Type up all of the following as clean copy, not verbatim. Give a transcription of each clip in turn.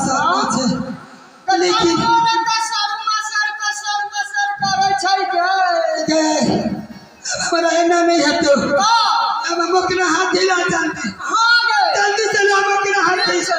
बात है लेकिन हमारा एना में है तो अब मकना हाथ हिला जानते जल्दी से ला मकना हाथ से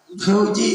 भौजी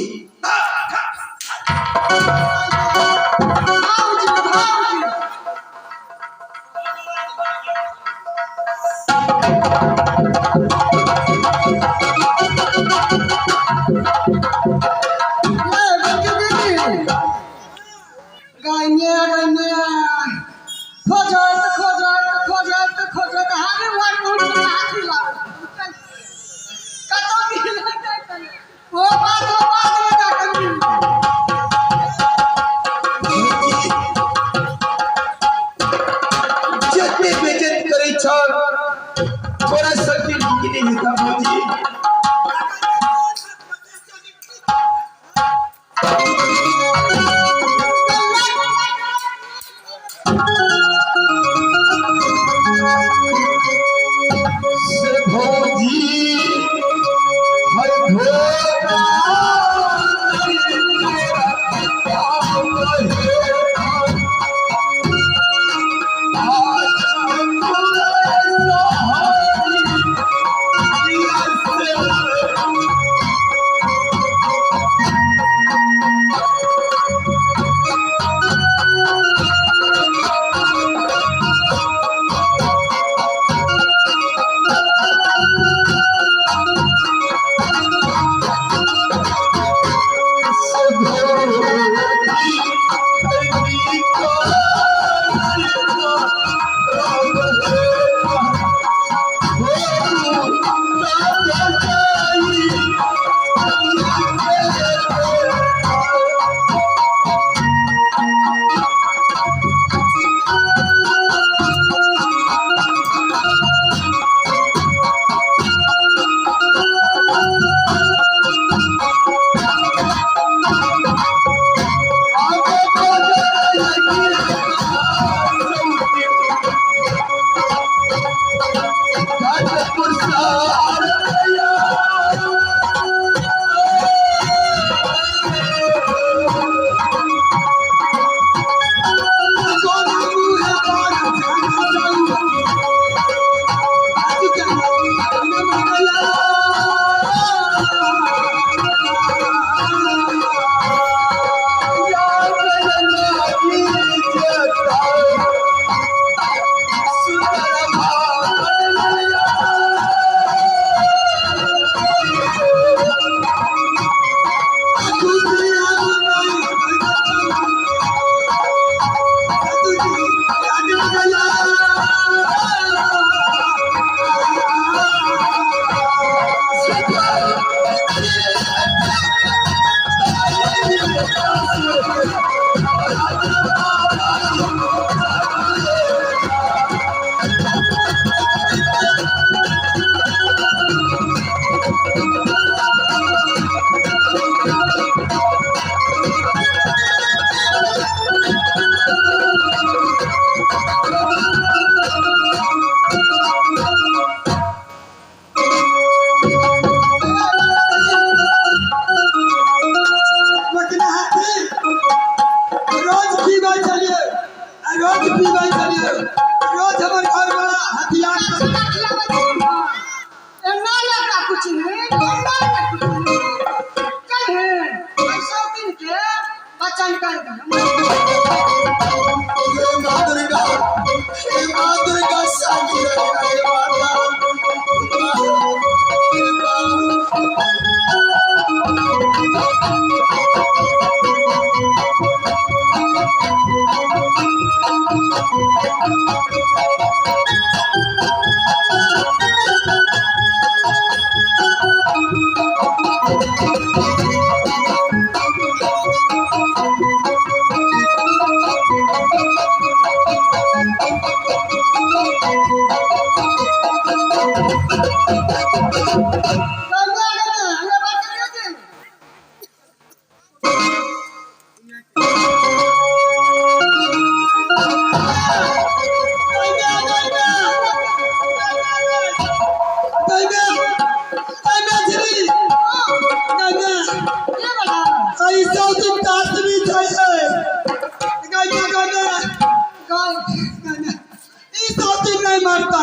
नहीं मरता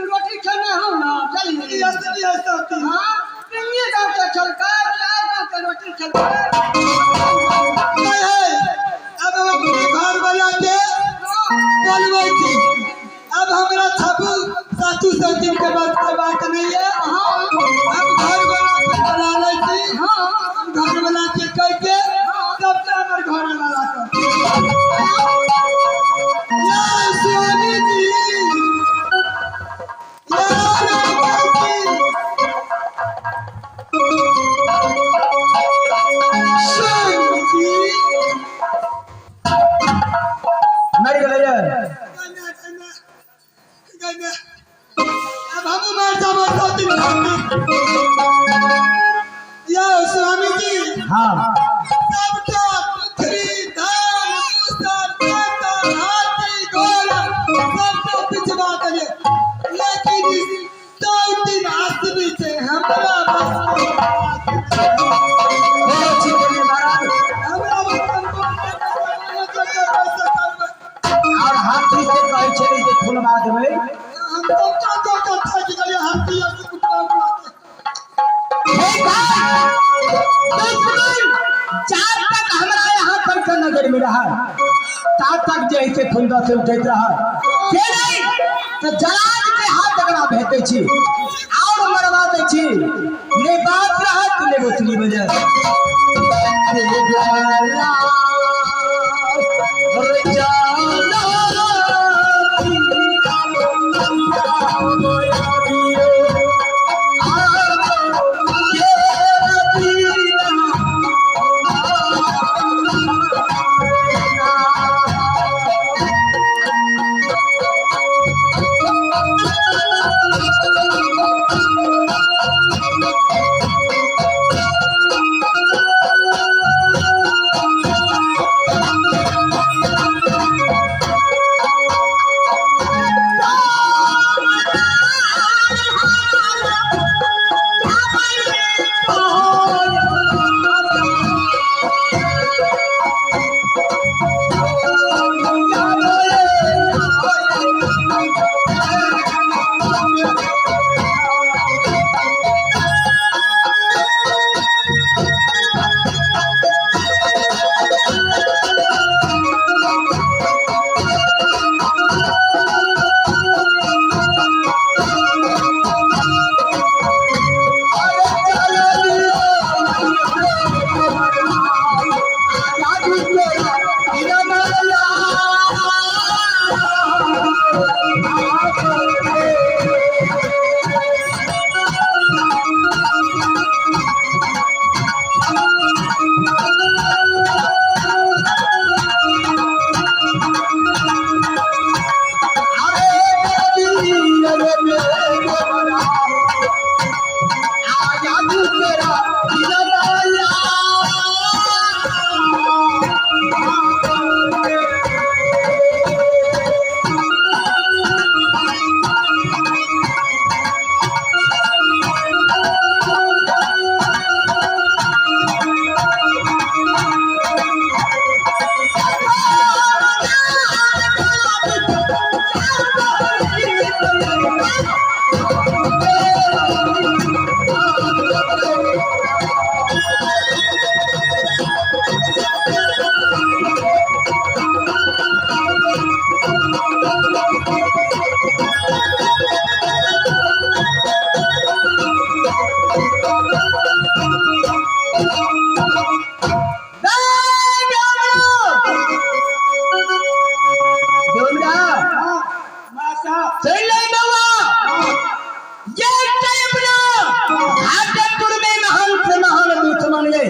रोटी खाने हो ना चलिए रोटी खेलते अब हम अपने घर वाला के बोलबे छी अब हमरा छापू सासू ससुर के बात नहीं है हम घर वाला के बना ले छी हम घर वाला के कह के सबसे हमर घर वाला कर या स्वामी जी या मर गए अब हम मार जाबो दिन या स्वामी जी हाँ सबका पृथ्वी धान मूसर पातर हाथी घोड़ा सबका पिछवा करे लेकिन दो दिन आसमी से हमरा बस और हाथी से कहे चले जे फूल बाद में हम तो थक गए हाथी ऐसे कुत्ता बुलाते चार तक हमारा यहाँ पर का नजर में रहा तार तक जैसे फुंदा से उठत रहा से नहीं तो जलाद के हाथ तकरा भेटे छी और मरवा दे छी ने बात रहा तूने बोतली बजा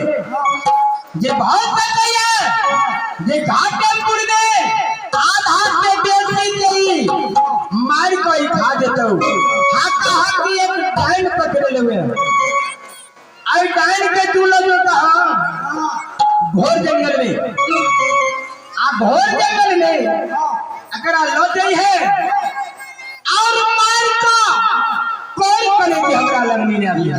ये बहुत सही है। ये घाटमपुर में आधा से बेच नहीं मार को ही खा देता हूँ। हाथा हाथी एक डाइन पकड़े हुए और डाइन के तू लोगों का घोर जंगल में घोर जंगल में अगर लौटे है और मार का कोई बने कि हमारा लगनी नहीं अभी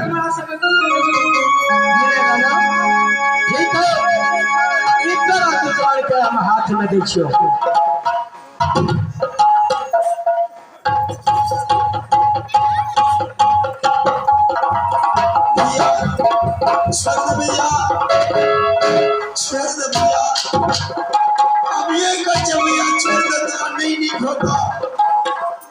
ठीक है। हाथ में दै छियो। छोड़ भैया, छोड़ दे भैया, अब ये कर भैया, छोड़ दे, तेरा नहीं होता।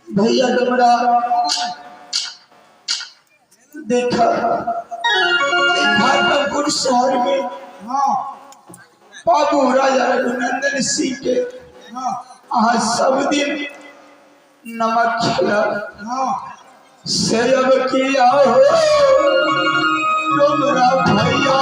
भैया डमरा देखा भागलपुर शहर में बाबू राजा रघुनंदन सिंह के आज सब दिन नमक खिला सेब किया हो डमरा भैया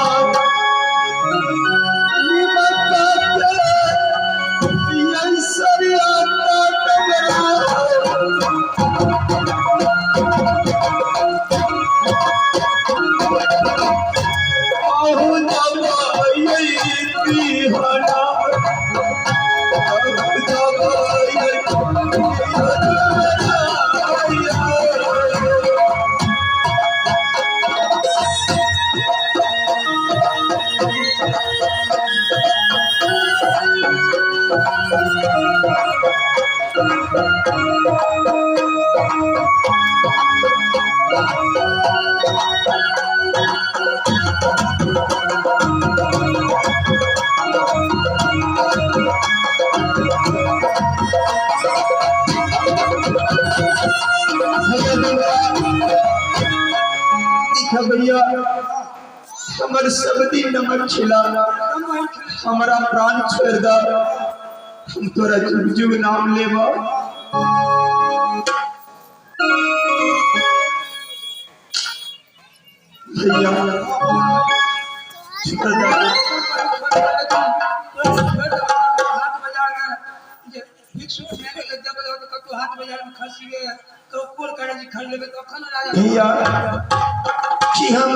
भैया हमारे सब दिन नमक खिला हमारा प्राण छोड़ दा हम तोरा जुग नाम लेवा भैया भैया कि हम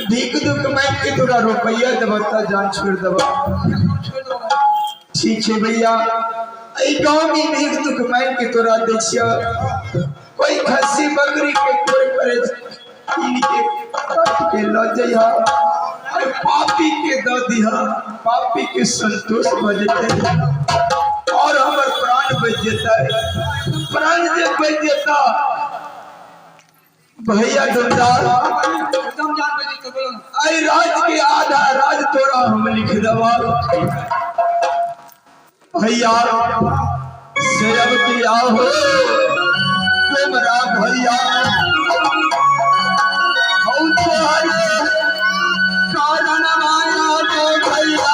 भीख दुख मांग के तोरा रुपया देव त जान छोड़ देव। ठीक है भैया, गाँव में भीख दुख मांग के तोरा दे कोई खस्सी बकरी के कोई करे इनके काट के ल जइहा, पापी के द दिहा, पापी के संतोष हो जते और हमर प्राण बच जता। प्राण जे बच जता भैया डुमदार आई राज के आधा राज तोरा हम लिख दवा। भैया सेब किया हो तुमरा भैया हम तोहरे कारण माया दे भैया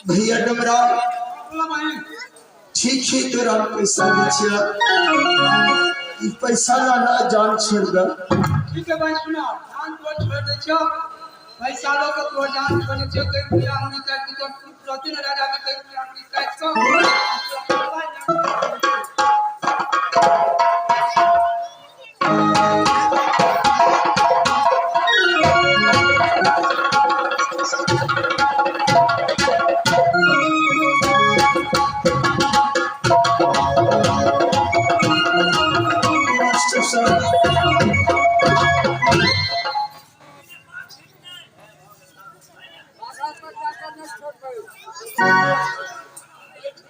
भैया डमरा ठीक है तोरा पैसा दीजिए ई पैसा लाना जान छोड़ दे। ठीक है भाई सुना जान तो छोड़ दे छो भाई सालों का तो जान छोड़ दे छो कई पूरा होने का कि तो प्रतिन राजा के कई पूरा की काट को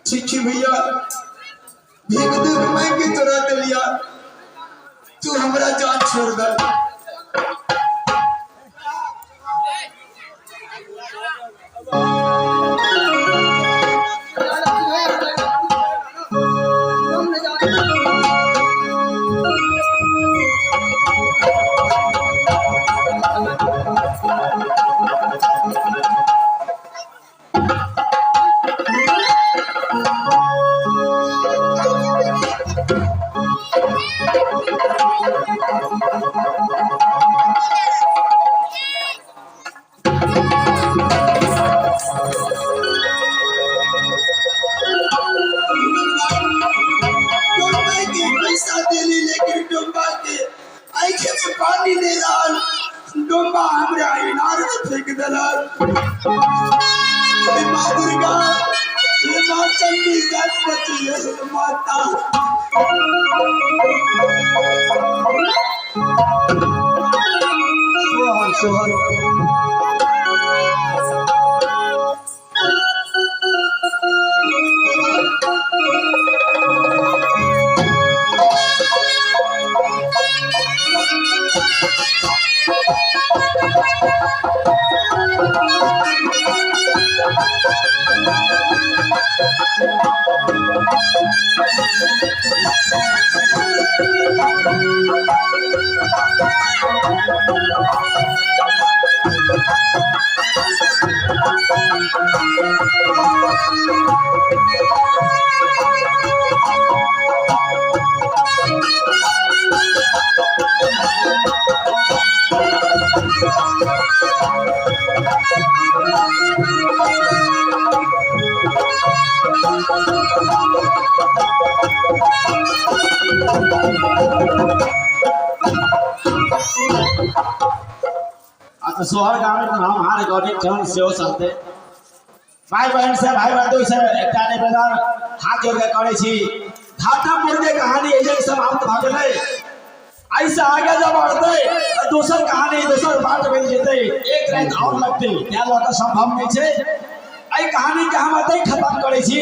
ठीक है भैया भीख दूध मैं भी तोरा दिलिया तू हमरा जान छोड़ दे। पानी दे दाल डोबा हमरा इनार में फेंक दलाल मां दुर्गा ये मां चंडी गणपति ये माता सोहर सोहर सोहर गाँव में हम हमारे गौरी चरण से हो सकते भाई बहन से भाई बंधु से एक निवेदन हाथ जोड़ के करे छी घाटमपुर के कहानी ऐसे समाप्त भ गेलै ऐसे आगे जब बढ़ते दूसर कहानी दूसर बात बन जेते एक रात और लगते क्या लगा संभव नहीं छे आई कहानी के हम अतै खत्म करे छी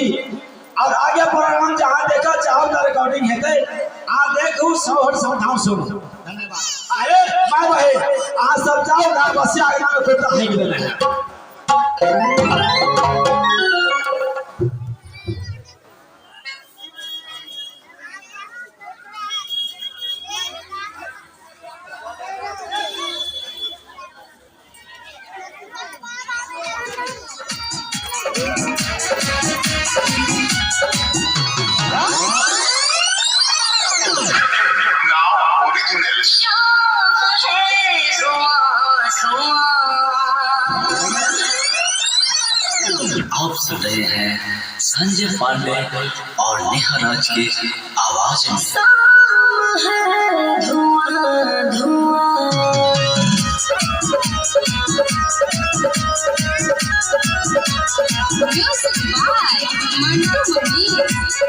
और आगे प्रोग्राम जहां देखा चाहो त रिकॉर्डिंग हेते आ देखू सोहर समाधान सुन धन्यवाद अरे भाई भाई आ सब जाओ ना बस आगे में कोई नहीं गेले आप सुन रहे हैं संजय पांडे और नेहा राज की आवाज में Music by Mantu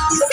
Thank you.